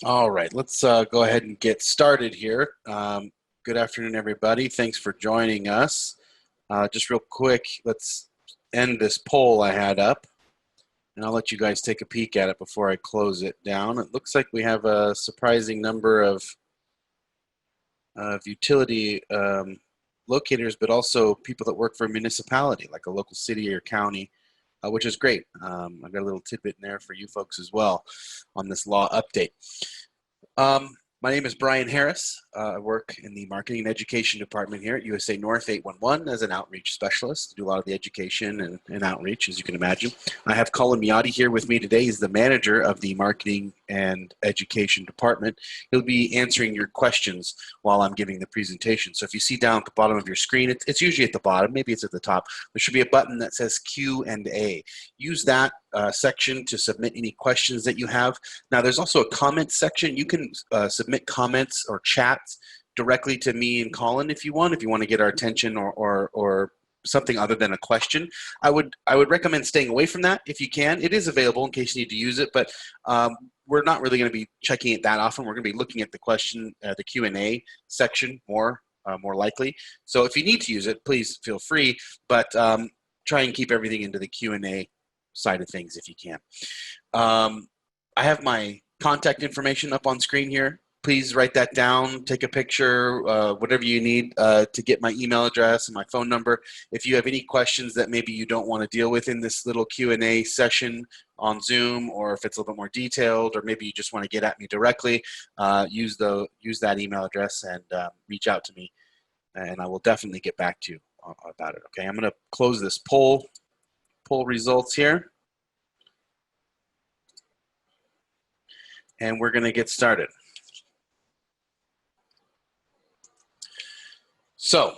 All right, let's go ahead and get started here. Good afternoon, everybody. Thanks for joining us. Just real quick, let's end this poll I had up, and I'll let you guys take a peek at it before I close it down. It looks like we have a surprising number of utility locators, but also people that work for a municipality, like a local city or county, which is great. I've got a little tidbit in there for you folks as well on this law update. My name is Brian Harris. I work in the Marketing and Education Department here at USA North 811 as an outreach specialist. I do a lot of the education and outreach, as you can imagine. I have Colin Miotti here with me today. He's the manager of the Marketing and Education Department. He'll be answering your questions while I'm giving the presentation. So if you see down at the bottom of your screen, it's usually at the bottom, maybe it's at the top. There should be a button that says Q&A. Use that section to submit any questions that you have. Now, there's also a comment section. You can submit comments or chats directly to me and Colin if you want to get our attention or something other than a question. I would recommend staying away from that if you can. It is available in case you need to use it, but we're not really going to be checking it that often. We're going to be looking at the question, the Q&A section more likely. So if you need to use it, please feel free, but try and keep everything into the Q&A side of things if you can. I have my contact information up on screen here. Please write that down, take a picture, whatever you need to get my email address and my phone number. If you have any questions that maybe you don't want to deal with in this little Q&A session on Zoom, or if it's a little bit more detailed, or maybe you just want to get at me directly, use that email address and reach out to me, and I will definitely get back to you about it. Okay, I'm going to close this poll results here, and we're going to get started. So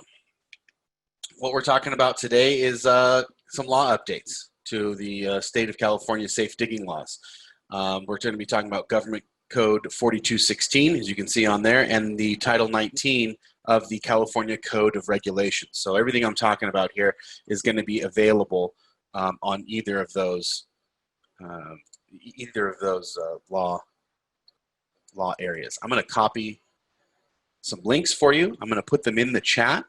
what we're talking about today is some law updates to the state of California safe digging laws. We're going to be talking about Government Code 4216, as you can see on there, and the Title 19 of the California Code of Regulations. So everything I'm talking about here is going to be available on either of those law areas. I'm going to copy some links for you. I'm going to put them in the chat.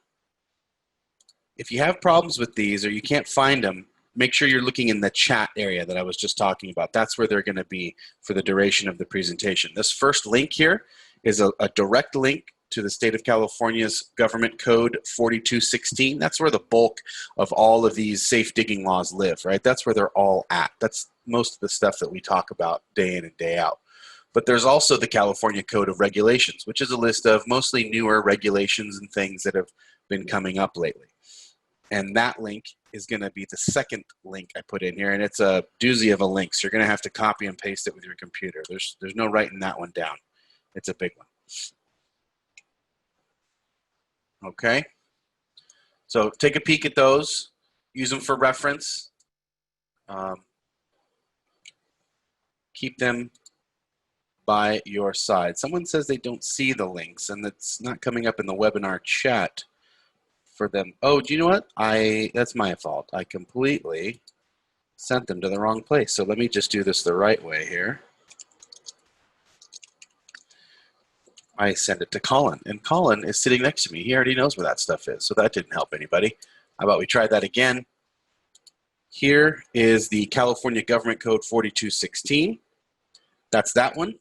If you have problems with these or you can't find them, make sure you're looking in the chat area that I was just talking about. That's where they're going to be for the duration of the presentation. This first link here is a direct link to the state of California's Government Code 4216. That's where the bulk of all of these safe digging laws live, right? That's where they're all at. That's most of the stuff that we talk about day in and day out. But there's also the California Code of Regulations, which is a list of mostly newer regulations and things that have been coming up lately. And that link is going to be the second link I put in here, and it's a doozy of a link, so you're going to have to copy and paste it with your computer. There's no writing that one down. It's a big one. Okay? So take a peek at those. Use them for reference. Keep them by your side. Someone says they don't see the links and it's not coming up in the webinar chat for them. Oh, do you know what? That's my fault. I completely sent them to the wrong place. So let me just do this the right way here. I send it to Colin, and Colin is sitting next to me. He already knows where that stuff is, so that didn't help anybody. How about we try that again? Here is the California Government Code 4216. That's that one.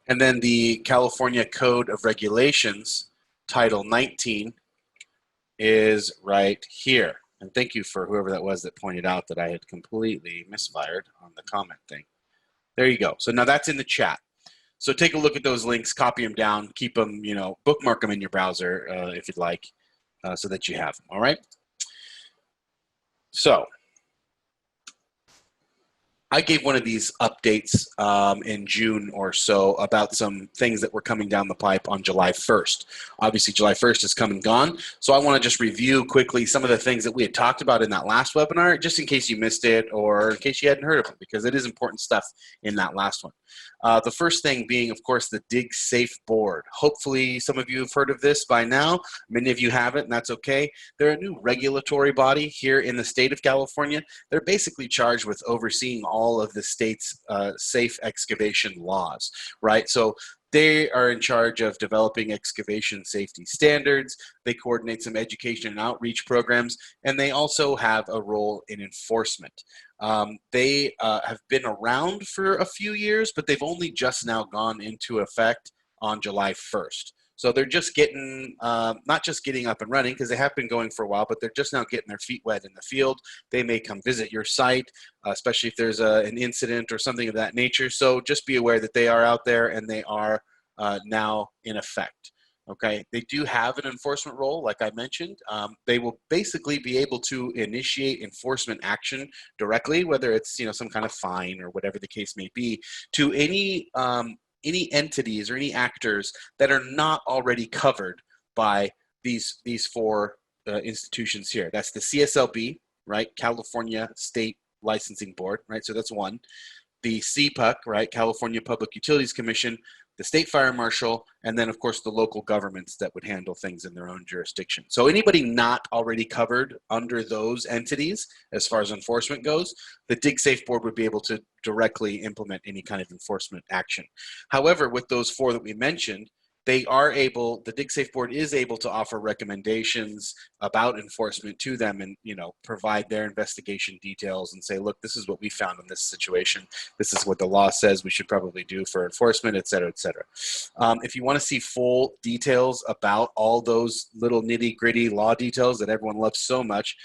And then the California Code of Regulations, Title 19, is right here. And thank you for whoever that was that pointed out that I had completely misfired on the comment thing. There you go. So now that's in the chat. So take a look at those links, copy them down, keep them, bookmark them in your browser if you'd like, so that you have them, all right? So I gave one of these updates in June or so about some things that were coming down the pipe on July 1st. Obviously, July 1st has come and gone, so I want to just review quickly some of the things that we had talked about in that last webinar, just in case you missed it or in case you hadn't heard of it, because it is important stuff in that last one. The first thing being, of course, the Dig Safe Board. Hopefully, some of you have heard of this by now. Many of you haven't, and that's okay. They're a new regulatory body here in the state of California. They're basically charged with overseeing all all of the state's safe excavation laws, right? So they are in charge of developing excavation safety standards. They coordinate some education and outreach programs, and they also have a role in enforcement. They have been around for a few years, but they've only just now gone into effect on July 1st. So they're just getting, not just getting up and running, because they have been going for a while, but they're just now getting their feet wet in the field. They may come visit your site, especially if there's an incident or something of that nature. So just be aware that they are out there and they are now in effect. Okay, they do have an enforcement role, like I mentioned. They will basically be able to initiate enforcement action directly, whether it's some kind of fine or whatever the case may be, to any entities or any actors that are not already covered by these four institutions here. That's the CSLB, right? California State Licensing Board, right? So that's one. The CPUC, right? California Public Utilities Commission, the state fire marshal, and then of course the local governments that would handle things in their own jurisdiction. So anybody not already covered under those entities, as far as enforcement goes, the DigSafe board would be able to directly implement any kind of enforcement action. However, with those four that we mentioned, they are able, the DigSafe board is able to offer recommendations about enforcement to them and, provide their investigation details and say, look, this is what we found in this situation. This is what the law says we should probably do for enforcement, et cetera, et cetera. If you want to see full details about all those little nitty gritty law details that everyone loves so much,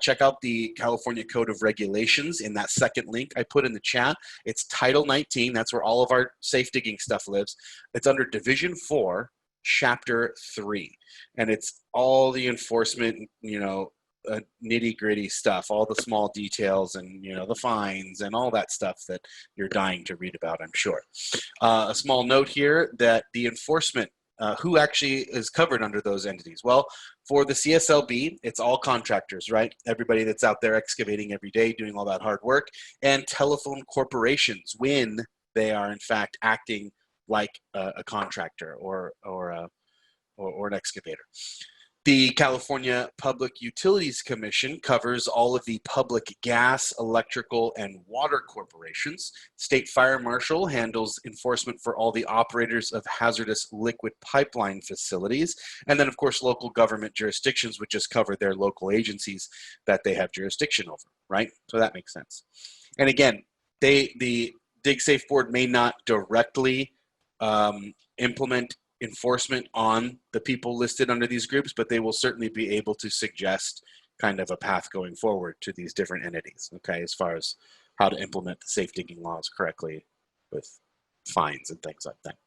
check out the California Code of Regulations in that second link I put in the chat. It's Title 19. That's where all of our safe digging stuff lives. It's under Division 4, Chapter 3. And it's all the enforcement, nitty gritty stuff, all the small details and, the fines and all that stuff that you're dying to read about, I'm sure. A small note here that the enforcement, who actually is covered under those entities? Well, for the CSLB, it's all contractors, right? Everybody that's out there excavating every day, doing all that hard work, and telephone corporations when they are in fact acting like a contractor or an excavator. The California Public Utilities Commission covers all of the public gas, electrical, and water corporations. State Fire Marshal handles enforcement for all the operators of hazardous liquid pipeline facilities. And then, of course, local government jurisdictions would just cover their local agencies that they have jurisdiction over, right? So that makes sense. And again, the DigSafe board may not directly implement enforcement on the people listed under these groups, but they will certainly be able to suggest kind of a path going forward to these different entities, okay, as far as how to implement the safe digging laws correctly with fines and things like that.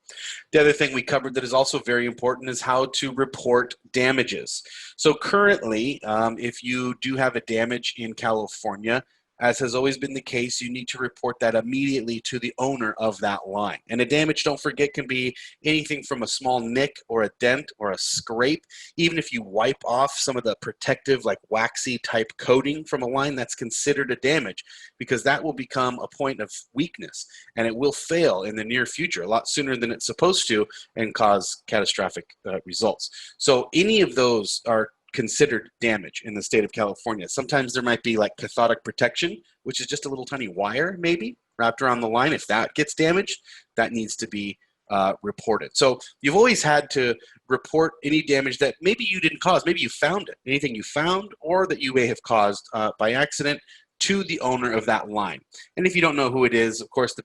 The other thing we covered that is also very important is how to report damages. So currently, if you do have a damage in California, as has always been the case, you need to report that immediately to the owner of that line. And a damage, don't forget, can be anything from a small nick or a dent or a scrape. Even if you wipe off some of the protective, like waxy type coating from a line, that's considered a damage because that will become a point of weakness and it will fail in the near future a lot sooner than it's supposed to and cause catastrophic results. So any of those are considered damage in the state of California. Sometimes there might be like cathodic protection, which is just a little tiny wire maybe wrapped around the line. If that gets damaged, that needs to be reported. So you've always had to report any damage that maybe you didn't cause. Maybe you found it, anything you found or that you may have caused by accident to the owner of that line. And if you don't know who it is, of course,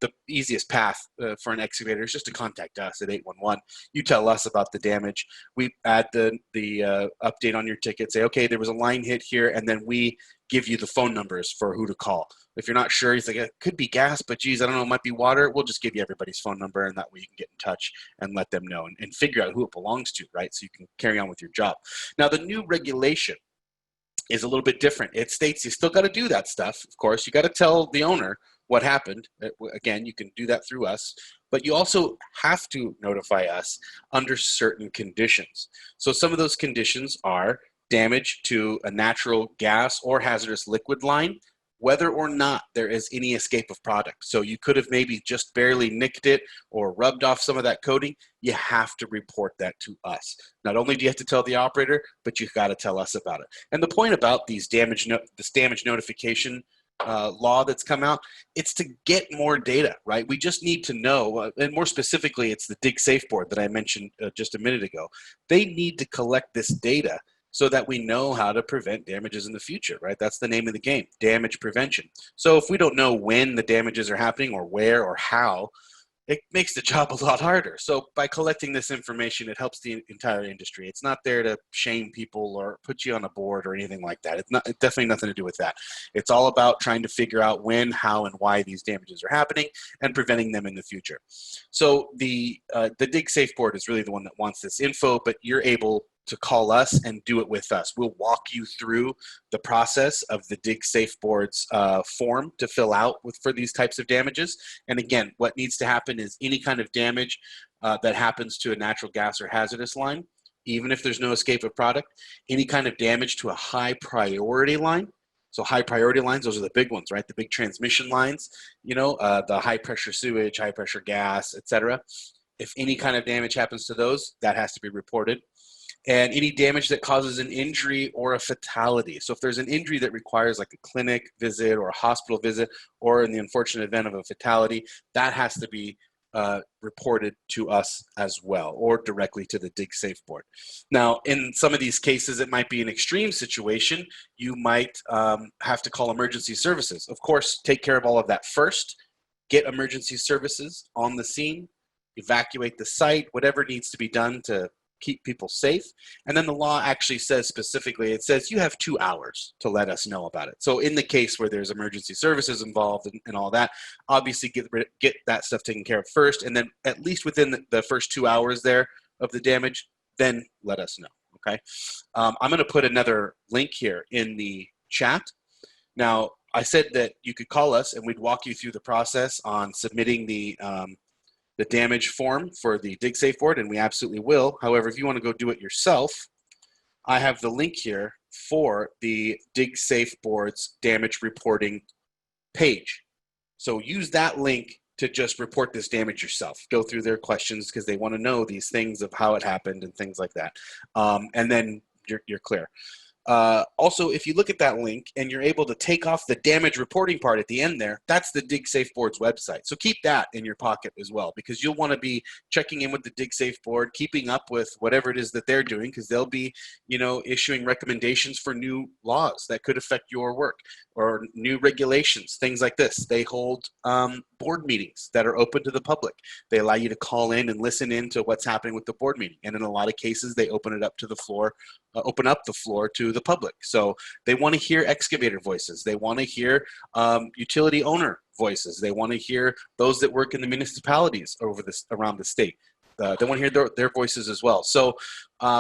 the easiest path for an excavator is just to contact us at 811. You tell us about the damage. We add the update on your ticket, say, okay, there was a line hit here, and then we give you the phone numbers for who to call. If you're not sure, he's like, it could be gas, but geez, I don't know, it might be water. We'll just give you everybody's phone number, and that way you can get in touch and let them know and figure out who it belongs to, right? So you can carry on with your job. Now, the new regulation is a little bit different. It states you still got to do that stuff. Of course, you got to tell the owner what happened. Again, you can do that through us, but you also have to notify us under certain conditions. So some of those conditions are damage to a natural gas or hazardous liquid line, whether or not there is any escape of product. So you could have maybe just barely nicked it or rubbed off some of that coating. You have to report that to us. Not only do you have to tell the operator, but you've got to tell us about it. And the point about these this damage notification law that's come out, it's to get more data, right? We just need to know, and more specifically, it's the Dig Safe Board that I mentioned just a minute ago. They need to collect this data so that we know how to prevent damages in the future, right? That's the name of the game, damage prevention. So if we don't know when the damages are happening or where or how, it makes the job a lot harder. So by collecting this information, it helps the entire industry. It's not there to shame people or put you on a board or anything like that. It's definitely nothing to do with that. It's all about trying to figure out when, how, and why these damages are happening and preventing them in the future. So the Dig Safe Board is really the one that wants this info, but you're able to call us and do it with us. We'll walk you through the process of the Dig Safe Board's form to fill out for these types of damages. And again, what needs to happen is any kind of damage that happens to a natural gas or hazardous line, even if there's no escape of product, any kind of damage to a high priority line. So high priority lines, those are the big ones, right? The big transmission lines, you know, the high pressure sewage, high pressure gas, etc. If any kind of damage happens to those, that has to be reported. And any damage that causes an injury or a fatality. So if there's an injury that requires like a clinic visit or a hospital visit, or in the unfortunate event of a fatality, that has to be reported to us as well, or directly to the Dig Safe Board. Now, in some of these cases, it might be an extreme situation. You might have to call emergency services. Of course, take care of all of that first. Get emergency services on the scene, evacuate the site, whatever needs to be done to keep people safe. And then the law actually says specifically, it says you have 2 hours to let us know about it. So in the case where there's emergency services involved and all that, obviously get that stuff taken care of first, and then at least within the first 2 hours there of the damage, then let us know, okay? I'm gonna put another link here in the chat. Now, I said that you could call us and we'd walk you through the process on submitting the damage form for the Dig Safe Board, and we absolutely will. However, if you want to go do it yourself, I have the link here for the Dig Safe Board's damage reporting page. So use that link to just report this damage yourself. Go through their questions because they want to know these things of how it happened and things like that. And then you're clear. Also, if you look at that link and you're able to take off the damage reporting part at the end there, that's the Dig Safe Board's website. So keep that in your pocket as well, because you'll want to be checking in with the Dig Safe Board, keeping up with whatever it is that they're doing, because they'll be, you know, issuing recommendations for new laws that could affect your work or new regulations, things like this. They hold board meetings that are open to the public. They allow you to call in and listen in to what's happening with the board meeting. And in a lot of cases, they open it up to the floor, open up the floor to the public. So they want to hear excavator voices. They want to hear utility owner voices. They want to hear those that work in the municipalities around the state. They want to hear their voices as well. So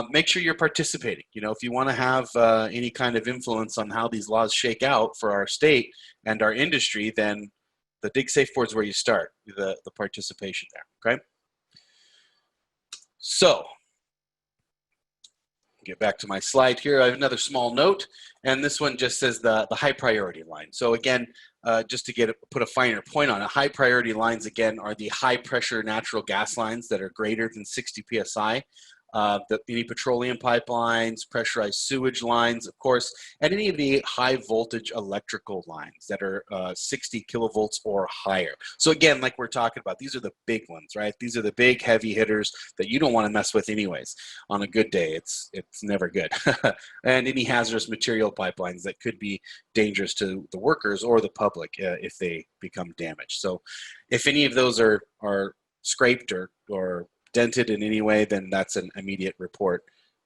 make sure you're participating. You know, if you want to have any kind of influence on how these laws shake out for our state and our industry, then the Dig Safe Board is where you start, the participation there, okay? So, get back to my slide here. I have another small note, and this one just says the high priority line. So again, just to put a finer point on it, high priority lines again are the high pressure natural gas lines that are greater than 60 psi. Any petroleum pipelines, pressurized sewage lines, of course, and any of the high voltage electrical lines that are 60 kilovolts or higher. So again, like we're talking about, these are the big ones, right? These are the big heavy hitters that you don't want to mess with anyways. On a good day, it's never good. And any hazardous material pipelines that could be dangerous to the workers or the public if they become damaged. So if any of those are scraped or dented in any way, then that's an immediate report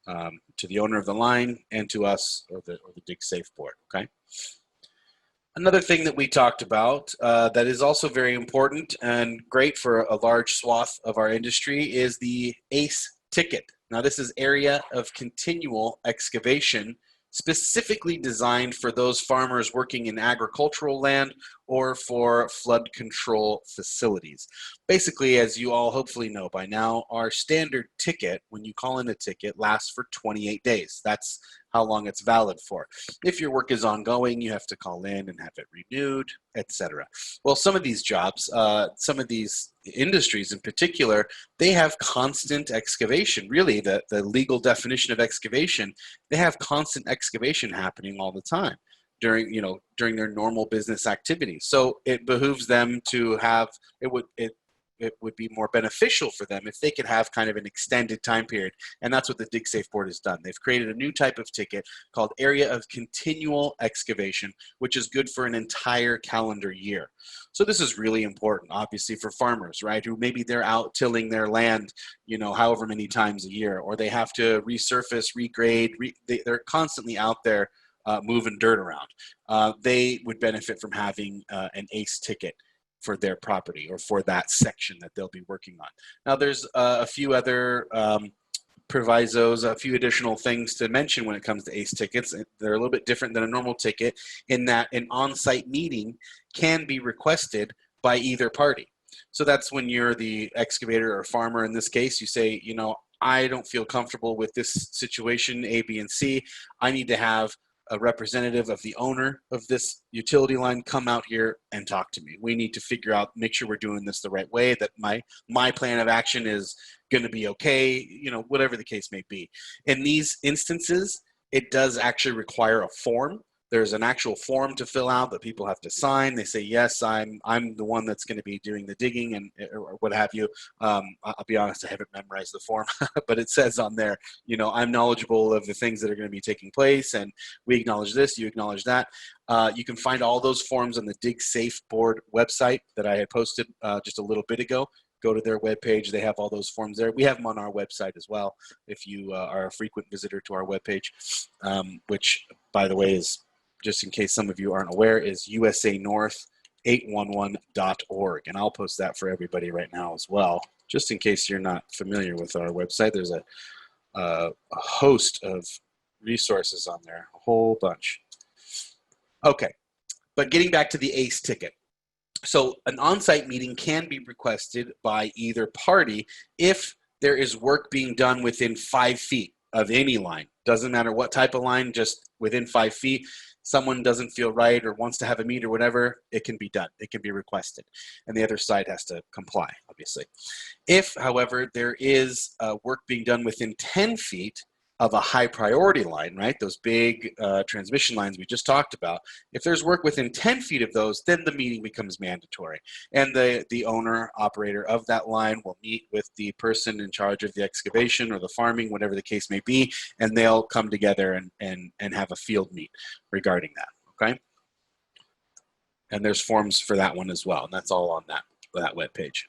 to the owner of the line and to us or the Dig Safe Board, okay? Another thing that we talked about that is also very important and great for a large swath of our industry is the ACE ticket. Now this is area of continual excavation, specifically designed for those farmers working in agricultural land or for flood control facilities. Basically, as you all hopefully know by now, our standard ticket, when you call in a ticket, lasts for 28 days. That's how long it's valid for. If your work is ongoing, you have to call in and have it renewed, etc. Well, some of these jobs, some of these industries in particular, they have constant excavation. Really, the legal definition of excavation, they have constant excavation happening all the time. during, during their normal business activities. So it behooves them to have, it would be more beneficial for them if they could have kind of an extended time period. And that's what the DigSafe board has done. They've created a new type of ticket called Area of Continual Excavation, which is good for an entire calendar year. So this is really important, obviously, for farmers, right? Who maybe they're out tilling their land, however many times a year, or they have to resurface, regrade, they're constantly out there moving dirt around. They would benefit from having an ACE ticket for their property or for that section that they'll be working on. Now there's a few other provisos, a few additional things to mention when it comes to ACE tickets. They're a little bit different than a normal ticket in that an on-site meeting can be requested by either party. So that's when you're the excavator or farmer in this case, you say, I don't feel comfortable with this situation, A, B, and C. I need to have a representative of the owner of this utility line come out here and talk to me. We need to figure out, make sure we're doing this the right way, that my plan of action is going to be okay, whatever the case may be. In these instances, it does actually require a form. There's an actual form to fill out that people have to sign. They say, yes, I'm the one that's going to be doing the digging and or what have you. I'll be honest, I haven't memorized the form, but it says on there, I'm knowledgeable of the things that are going to be taking place, and we acknowledge this, you acknowledge that. You can find all those forms on the DigSafe board website that I had posted just a little bit ago. Go to their webpage. They have all those forms there. We have them on our website as well if you are a frequent visitor to our webpage, which, by the way, is, just in case some of you aren't aware, is usanorth811.org. And I'll post that for everybody right now as well. Just in case you're not familiar with our website, there's a host of resources on there, a whole bunch. Okay, but getting back to the ACE ticket. So an on-site meeting can be requested by either party if there is work being done within 5 feet of any line. Doesn't matter what type of line, just within 5 feet. Someone doesn't feel right or wants to have a meet or whatever, it can be done. It can be requested. And the other side has to comply, obviously. If, however, there is work being done within 10 feet of a high priority line, right? Those big transmission lines we just talked about. If there's work within 10 feet of those, then the meeting becomes mandatory. And the owner, operator of that line will meet with the person in charge of the excavation or the farming, whatever the case may be, and they'll come together and have a field meet regarding that, okay? And there's forms for that one as well, and that's all on that webpage.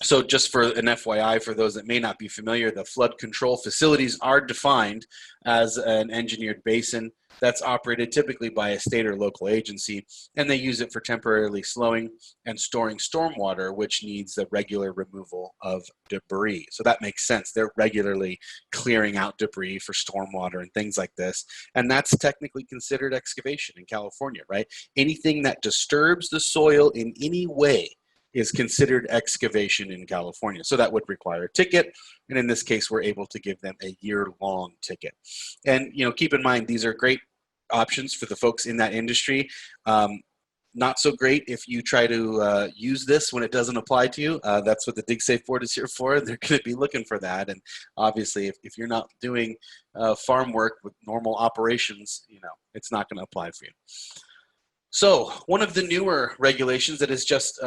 So just for an FYI, for those that may not be familiar, the flood control facilities are defined as an engineered basin that's operated typically by a state or local agency, and they use it for temporarily slowing and storing stormwater, which needs the regular removal of debris. So that makes sense. They're regularly clearing out debris for stormwater and things like this, and that's technically considered excavation in California, right? Anything that disturbs the soil in any way is considered excavation in California. So that would require a ticket. And in this case, we're able to give them a year-long ticket. And, keep in mind, these are great options for the folks in that industry. Not so great if you try to use this when it doesn't apply to you. That's what the DigSafe board is here for. They're going to be looking for that. And obviously, if you're not doing farm work with normal operations, it's not going to apply for you. So one of the newer regulations that has just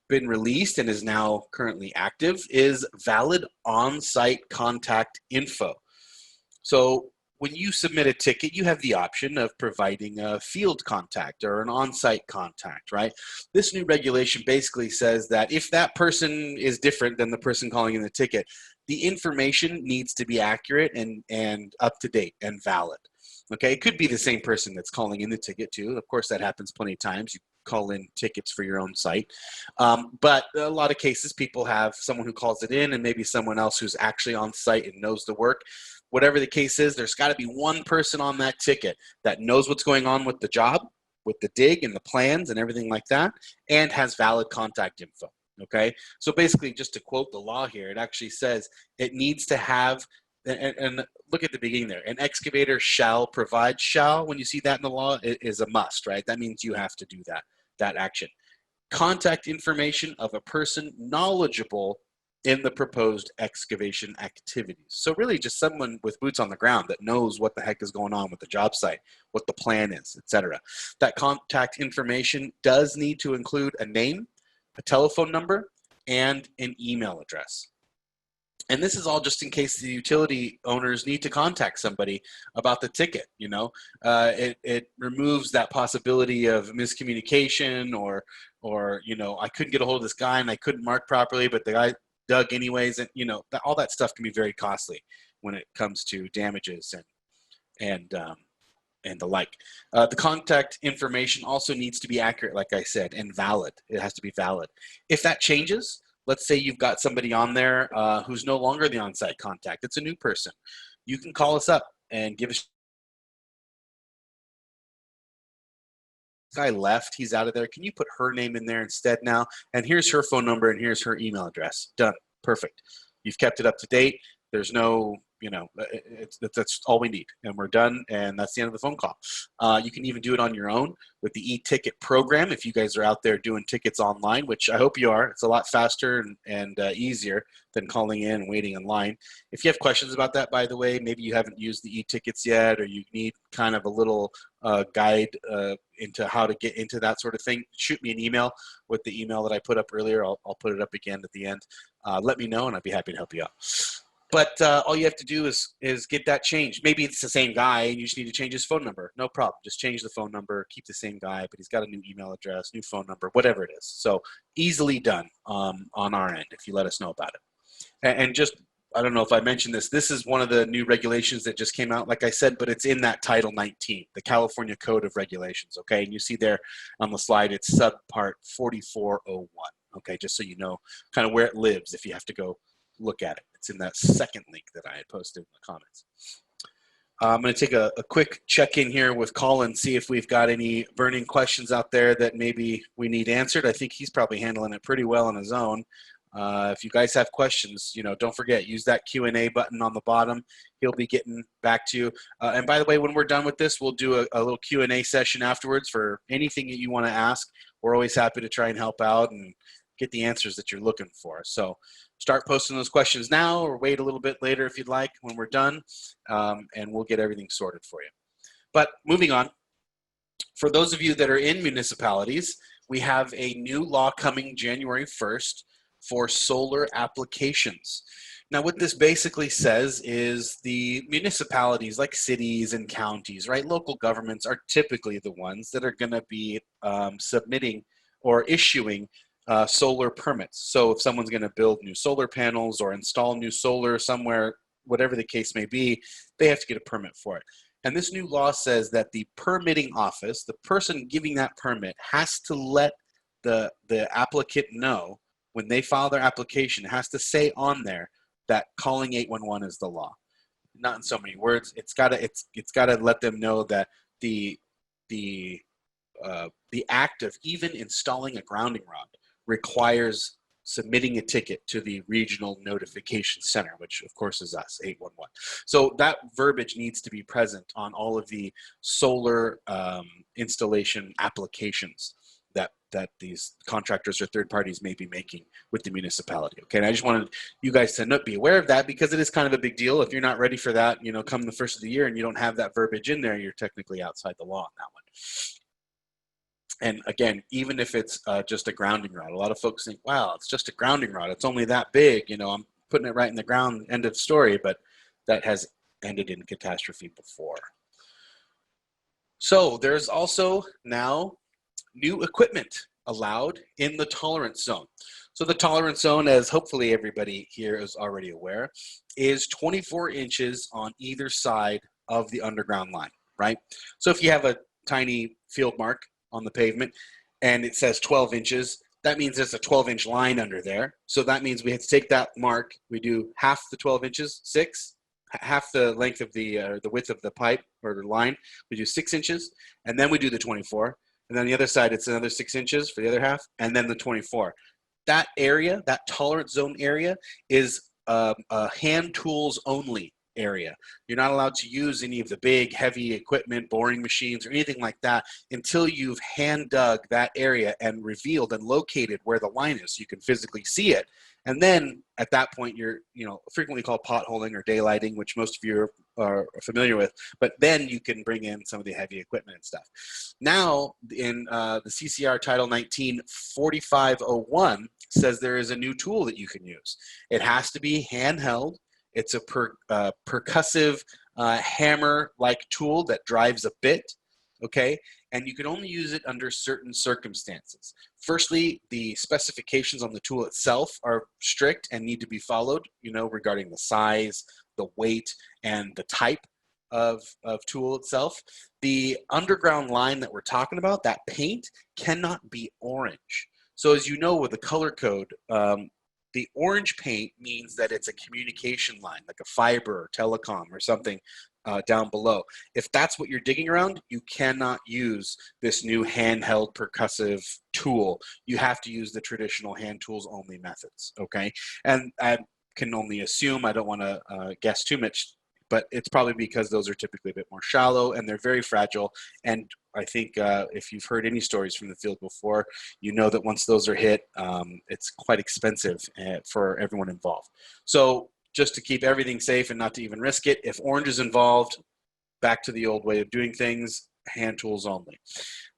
been released and is now currently active is valid on-site contact info. So when you submit a ticket, you have the option of providing a field contact or an on-site contact, right? This new regulation basically says that if that person is different than the person calling in the ticket, the information needs to be accurate and up to date and valid. Okay, it could be the same person that's calling in the ticket too. Of course, that happens plenty of times. You call in tickets for your own site. But a lot of cases, people have someone who calls it in and maybe someone else who's actually on site and knows the work. Whatever the case is, there's got to be one person on that ticket that knows what's going on with the job, with the dig and the plans and everything like that, and has valid contact info. Okay, so basically, just to quote the law here, it actually says it needs to have, and look at the beginning there, an excavator shall provide, shall, when you see that in the law, it is a must, right? That means you have to do that action. Contact information of a person knowledgeable in the proposed excavation activities. So really just someone with boots on the ground that knows what the heck is going on with the job site, what the plan is, etc. That contact information does need to include a name, a telephone number, and an email address. And this is all just in case the utility owners need to contact somebody about the ticket. It removes that possibility of miscommunication or I couldn't get a hold of this guy and I couldn't mark properly, but the guy dug anyways, and all that stuff can be very costly when it comes to damages and the like. The contact information also needs to be accurate, like I said, and valid. It has to be valid. If that changes, let's say you've got somebody on there who's no longer the on-site contact. It's a new person. You can call us up and give us. Guy left, he's out of there. Can you put her name in there instead now? And here's her phone number and here's her email address. Done. Perfect. You've kept it up to date. There's no, that's all we need, and we're done, and that's the end of the phone call. You can even do it on your own with the e-ticket program if you guys are out there doing tickets online, which I hope you are. It's a lot faster and easier than calling in and waiting in line. If you have questions about that, by the way, maybe you haven't used the e-tickets yet, or you need kind of a little guide into how to get into that sort of thing, shoot me an email with the email that I put up earlier. I'll put it up again at the end. Let me know, and I'd be happy to help you out. But all you have to do is get that changed. Maybe it's the same guy and you just need to change his phone number. No problem. Just change the phone number, keep the same guy, but he's got a new email address, new phone number, whatever it is. So easily done on our end if you let us know about it. And just, I don't know if I mentioned this, this is one of the new regulations that just came out, like I said, but it's in that Title 19, the California Code of Regulations, okay? And you see there on the slide, it's subpart 4401, okay? Just so you know kind of where it lives if you have to go look at it. It's in that second link that I had posted in the comments. I'm going to take a quick check-in here with Colin, see if we've got any burning questions out there that maybe we need answered. I think he's probably handling it pretty well on his own. If you guys have questions, don't forget, use that Q&A button on the bottom. He'll be getting back to you. And by the way, when we're done with this, we'll do a little Q&A session afterwards for anything that you want to ask. We're always happy to try and help out and get the answers that you're looking for. So start posting those questions now, or wait a little bit later if you'd like when we're done, and we'll get everything sorted for you. But moving on, for those of you that are in municipalities, we have a new law coming January 1st for solar applications. Now, what this basically says is the municipalities like cities and counties, right? Local governments are typically the ones that are going to be submitting or issuing solar permits. So if someone's going to build new solar panels or install new solar somewhere, whatever the case may be, they have to get a permit for it. And this new law says that the permitting office, the person giving that permit, has to let the applicant know when they file their application, it has to say on there that calling 811 is the law. Not in so many words. It's gotta let them know that the act of even installing a grounding rod requires submitting a ticket to the regional notification center, which of course is us, 811. So that verbiage needs to be present on all of the solar installation applications that these contractors or third parties may be making with the municipality. Okay, and I just wanted you guys to be aware of that, because it is kind of a big deal. If you're not ready for that, come the first of the year and you don't have that verbiage in there, you're technically outside the law on that one. And again, even if it's just a grounding rod, a lot of folks think, wow, it's just a grounding rod. It's only that big. I'm putting it right in the ground, end of story. But that has ended in catastrophe before. So there's also now new equipment allowed in the tolerance zone. So the tolerance zone, as hopefully everybody here is already aware, is 24 inches on either side of the underground line, right? So if you have a tiny field mark on the pavement and it says 12 inches, that means there's a 12-inch line under there. So that means we have to take that mark, we do half the 12 inches, half the length of the width of the pipe or the line, we do 6 inches, and then we do the 24. And then the other side, it's another 6 inches for the other half, and then the 24. That area, that tolerance zone area, is hand tools only area. You're not allowed to use any of the big, heavy equipment, boring machines, or anything like that until you've hand dug that area and revealed and located where the line is so you can physically see it. And then at that point, you're, frequently called potholing or daylighting, which most of you are familiar with. But then you can bring in some of the heavy equipment and stuff. Now, in the CCR Title 19 4501 says there is a new tool that you can use. It has to be handheld. It's a percussive hammer-like tool that drives a bit, okay? And you can only use it under certain circumstances. Firstly, the specifications on the tool itself are strict and need to be followed, regarding the size, the weight, and the type of tool itself. The underground line that we're talking about, that paint, cannot be orange. So as you know with the color code, the orange paint means that it's a communication line, like a fiber or telecom or something down below. If that's what you're digging around, you cannot use this new handheld percussive tool. You have to use the traditional hand tools only methods, okay? And I can only assume, I don't want to guess too much, but it's probably because those are typically a bit more shallow and they're very fragile. And I think if you've heard any stories from the field before, you know that once those are hit, it's quite expensive for everyone involved. So just to keep everything safe and not to even risk it, if orange is involved, back to the old way of doing things, hand tools only.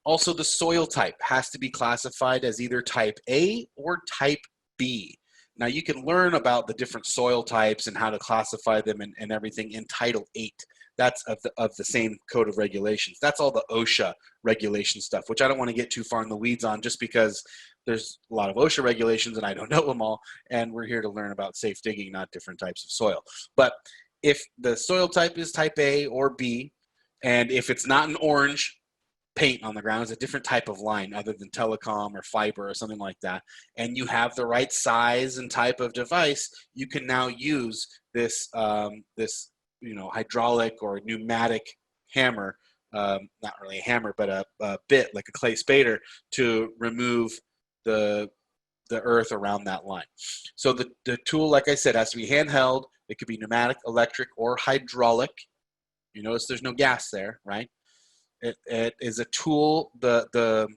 Also, the soil type has to be classified as either type A or type B. Now, you can learn about the different soil types and how to classify them and everything in Title 8. That's of the same code of regulations. That's all the OSHA regulation stuff, which I don't want to get too far in the weeds on just because there's a lot of OSHA regulations and I don't know them all. And we're here to learn about safe digging, not different types of soil. But if the soil type is type A or B, and if it's not an orange paint on the ground, it's a different type of line other than telecom or fiber or something like that, and you have the right size and type of device, you can now use this hydraulic or pneumatic hammer, not really a hammer, but a bit like a clay spader to remove the earth around that line. So the tool, like I said, has to be handheld. It could be pneumatic, electric, or hydraulic. You notice there's no gas there, right? It is a tool. The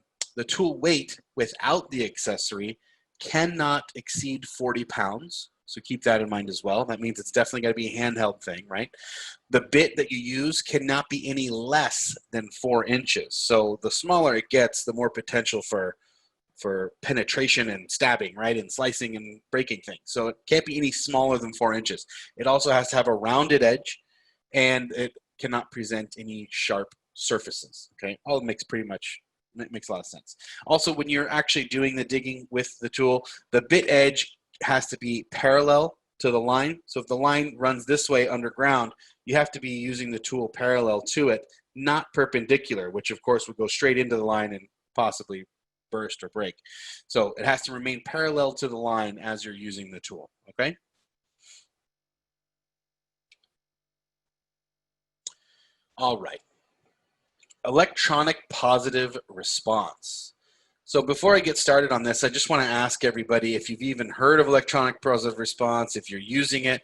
tool weight without the accessory cannot exceed 40 pounds. So keep that in mind as well. That means it's definitely got to be a handheld thing, right? The bit that you use cannot be any less than 4 inches. So the smaller it gets, the more potential for penetration and stabbing, right? And slicing and breaking things. So it can't be any smaller than 4 inches. It also has to have a rounded edge, and it cannot present any sharp surfaces, okay? All makes a lot of sense. Also, when you're actually doing the digging with the tool, the bit edge has to be parallel to the line. So if the line runs this way underground, you have to be using the tool parallel to it, not perpendicular, which of course would go straight into the line and possibly burst or break. So it has to remain parallel to the line as you're using the tool, okay? All right. Electronic positive response. So before I get started on this, I just want to ask everybody if you've even heard of electronic positive response, if you're using it.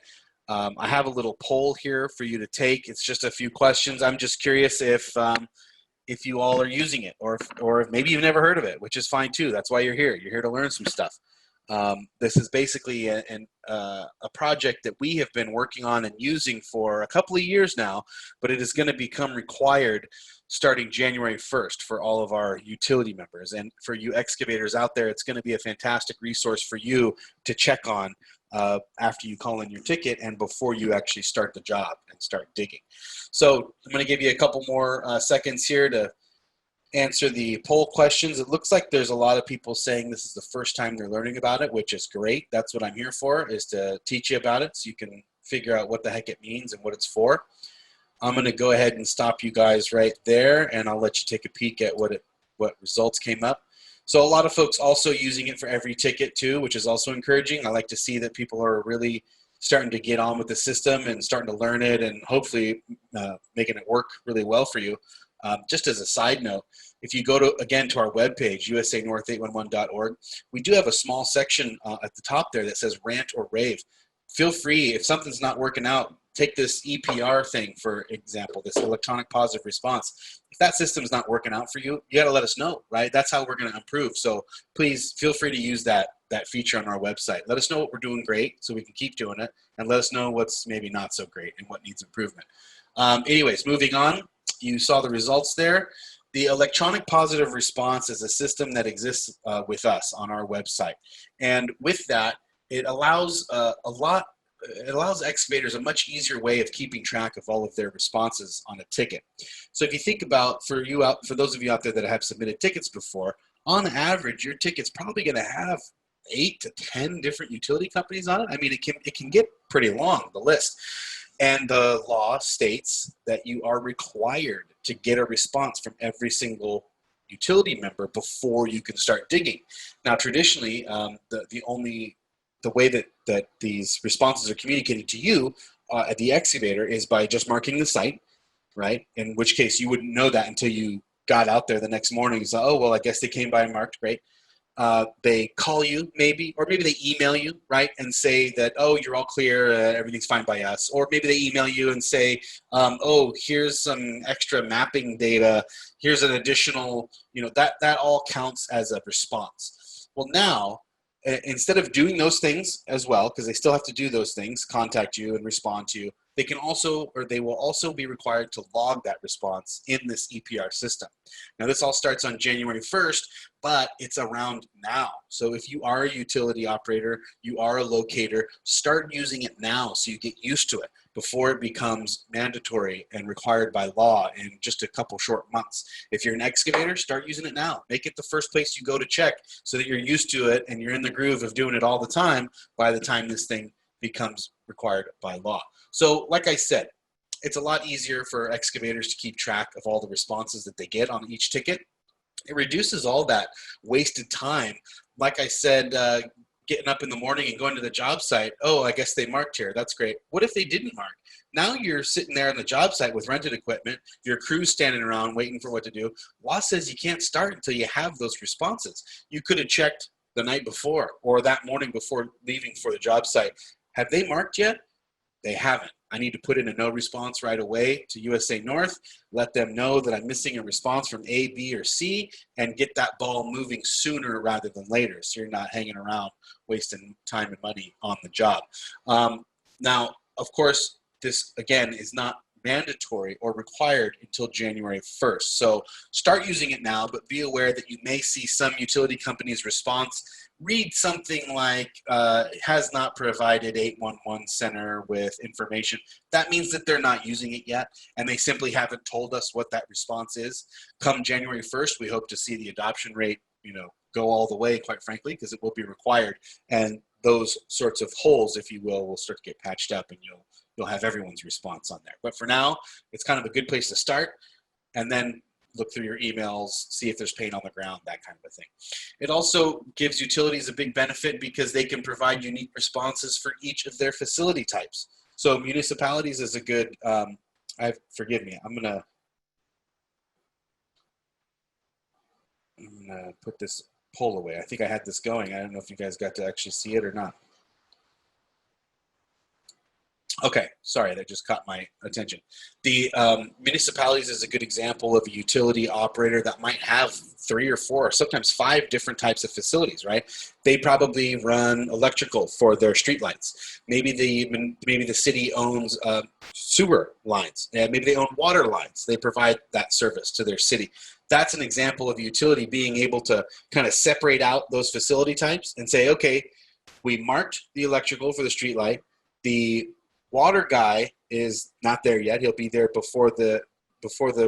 I have a little poll here for you to take. It's just a few questions. I'm just curious if you all are using it, or if maybe you've never heard of it, which is fine too. That's why you're here. You're here to learn some stuff. This is basically a project that we have been working on and using for a couple of years now, but it is going to become required starting January 1st for all of our utility members. And for you excavators out there, it's going to be a fantastic resource for you to check on after you call in your ticket and before you actually start the job and start digging. So I'm going to give you a couple more seconds here to answer the poll questions. It looks like there's a lot of people saying this is the first time they're learning about it, which is great. That's what I'm here for, is to teach you about it so you can figure out what the heck it means and what it's for. I'm going to go ahead and stop you guys right there, and I'll let you take a peek at what results came up. So a lot of folks also using it for every ticket too, which is also encouraging. I like to see that people are really starting to get on with the system and starting to learn it and hopefully making it work really well for you. Just as a side note, if you go to our webpage, usanorth811.org, we do have a small section at the top there that says rant or rave. Feel free, if something's not working out, take this EPR thing, for example, this electronic positive response. If that system's not working out for you, you got to let us know, right? That's how we're going to improve. So please feel free to use that feature on our website. Let us know what we're doing great so we can keep doing it, and let us know what's maybe not so great and what needs improvement. Anyways, moving on, you saw the results there. The electronic positive response is a system that exists with us on our website. And with that, it allows it allows excavators a much easier way of keeping track of all of their responses on a ticket. So if you think about, for those of you out there that have submitted tickets before, on average, your ticket's probably going to have 8 to 10 different utility companies on it. I mean, it can get pretty long, the list. And the law states that you are required to get a response from every single utility member before you can start digging. Now, traditionally, the way that these responses are communicated to you at the excavator is by just marking the site, right? In which case you wouldn't know that until you got out there the next morning. So, oh, well, I guess they came by and marked, great. They call you or maybe they email you, right, and say that, oh, you're all clear, everything's fine by us. Or maybe they email you and say, oh, here's some extra mapping data, here's an additional, that all counts as a response. Well, now, instead of doing those things as well, because they still have to do those things, contact you and respond to you, they will also be required to log that response in this EPR system. Now, this all starts on January 1st, but it's around now. So if you are a utility operator, you are a locator, start using it now so you get used to it before it becomes mandatory and required by law in just a couple short months. If you're an excavator, start using it now. Make it the first place you go to check so that you're used to it and you're in the groove of doing it all the time by the time this thing becomes required by law. So like I said, it's a lot easier for excavators to keep track of all the responses that they get on each ticket. It reduces all that wasted time. Like I said, getting up in the morning and going to the job site, oh, I guess they marked here, that's great. What if they didn't mark? Now you're sitting there on the job site with rented equipment, your crew's standing around waiting for what to do. Law says you can't start until you have those responses. You could have checked the night before or that morning before leaving for the job site. Have they marked yet? They haven't. I need to put in a no response right away to USA North, let them know that I'm missing a response from A, B, or C, and get that ball moving sooner rather than later so you're not hanging around wasting time and money on the job. Now, of course, this, again, is not mandatory or required until January 1st. So start using it now, but be aware that you may see some utility companies' response read something like has not provided 811 center with information. That means that they're not using it yet, and they simply haven't told us what that response is. Come January 1st, we hope to see the adoption rate, go all the way, quite frankly, because it will be required. And those sorts of holes, if you will start to get patched up, and you'll have everyone's response on there. But for now, it's kind of a good place to start, and then look through your emails, see if there's paint on the ground, that kind of a thing. It also gives utilities a big benefit because they can provide unique responses for each of their facility types. So municipalities is a good, forgive me, I'm gonna put this poll away. I think I had this going. I don't know if you guys got to actually see it or not. Okay, sorry, that just caught my attention. The municipalities is a good example of a utility operator that might have 3 or 4, sometimes 5 different types of facilities, right? They probably run electrical for their streetlights. Maybe the city owns sewer lines, and maybe they own water lines. They provide that service to their city. That's an example of a utility being able to kind of separate out those facility types and say, okay, we marked the electrical for the streetlight. The water guy is not there yet. He'll be there before the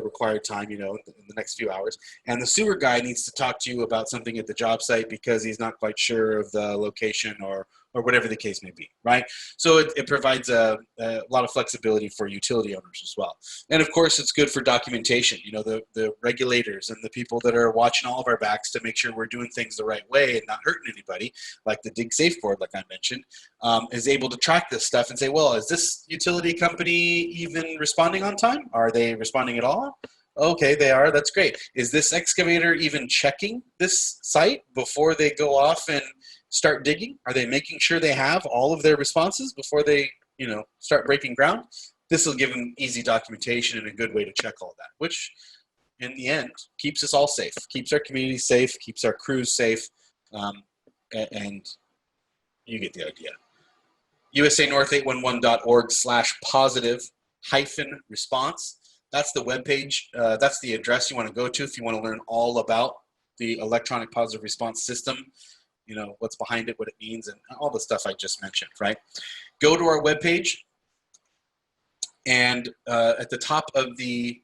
required time, in the next few hours. And the sewer guy needs to talk to you about something at the job site because he's not quite sure of the location or whatever the case may be, right? So it provides a lot of flexibility for utility owners as well. And of course, it's good for documentation. The regulators and the people that are watching all of our backs to make sure we're doing things the right way and not hurting anybody, like the Dig Safe board, like I mentioned, is able to track this stuff and say, well, is this utility company even responding on time? Are they responding at all? Okay, they are. That's great. Is this excavator even checking this site before they go off and start digging? Are they making sure they have all of their responses before they start breaking ground, this will give them easy documentation and a good way to check all that, which in the end keeps us all safe, keeps our community safe, keeps our crews safe, and you get the idea. usanorth811.org/positive-response. That's the webpage. That's the address you want to go to if you want to learn all about the electronic positive response system, what's behind it, what it means, and all the stuff I just mentioned, right? Go to our webpage, and at the top of the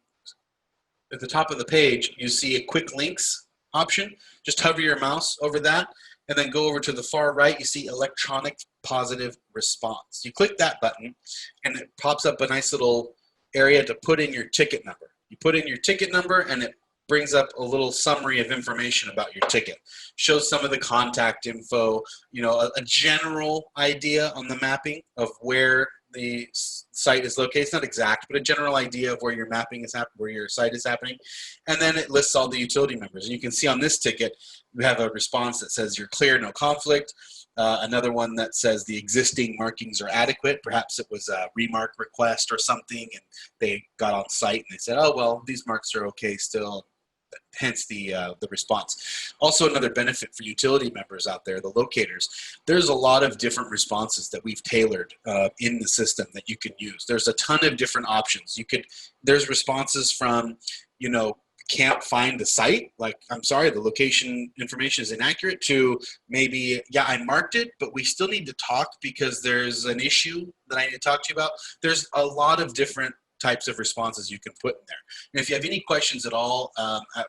page, you see a quick links option. Just hover your mouse over that, and then go over to the far right. You see electronic positive response. You click that button, and it pops up a nice little area to put in your ticket number. You put in your ticket number, and it brings up a little summary of information about your ticket. Shows some of the contact info, a general idea on the mapping of where the site is located. It's not exact, but a general idea of where your mapping is happening, where your site is happening. And then it lists all the utility members. And you can see on this ticket, we have a response that says you're clear, no conflict. Another one that says the existing markings are adequate. Perhaps it was a remark request or something, and they got on site and they said, oh, well, these marks are okay still. Hence the response. Also, another benefit for utility members out there, the locators, there's a lot of different responses that we've tailored in the system that you can use. There's a ton of different options. There's responses from, can't find the site, like, I'm sorry, the location information is inaccurate, to maybe, yeah, I marked it, but we still need to talk because there's an issue that I need to talk to you about. There's a lot of different types of responses you can put in there. And if you have any questions at all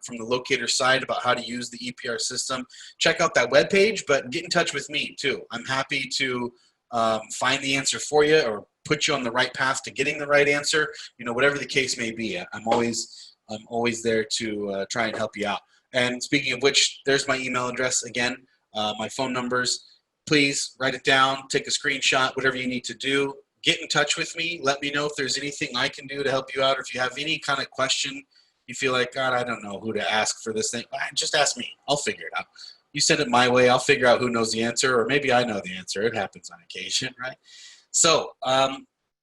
from the locator side about how to use the EPR system, check out that webpage, but get in touch with me too. I'm happy to find the answer for you or put you on the right path to getting the right answer, whatever the case may be. I'm always there to try and help you out. And speaking of which, there's my email address again, my phone numbers. Please write it down, take a screenshot, whatever you need to do. Get in touch with me. Let me know if there's anything I can do to help you out. Or if you have any kind of question, you feel like, God, I don't know who to ask for this thing, just ask me. I'll figure it out. You send it my way, I'll figure out who knows the answer, or maybe I know the answer. It happens on occasion, right? So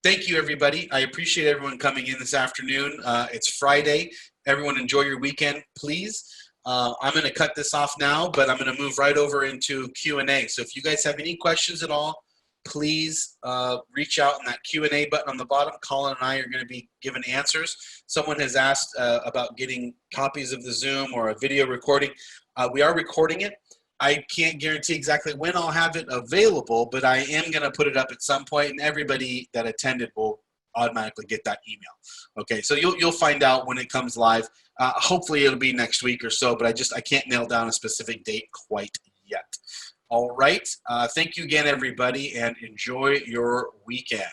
thank you, everybody. I appreciate everyone coming in this afternoon. It's Friday. Everyone enjoy your weekend, please. I'm going to cut this off now, but I'm going to move right over into Q&A. So if you guys have any questions at all, please reach out on that Q&A button on the bottom. Colin and I are going to be giving answers. Someone has asked about getting copies of the Zoom or a video recording. We are recording it. I can't guarantee exactly when I'll have it available, but I am going to put it up at some point, and everybody that attended will automatically get that email. Okay, so you'll find out when it comes live. Hopefully it'll be next week or so, but I can't nail down a specific date quite yet. All right. Thank you again, everybody, and enjoy your weekend.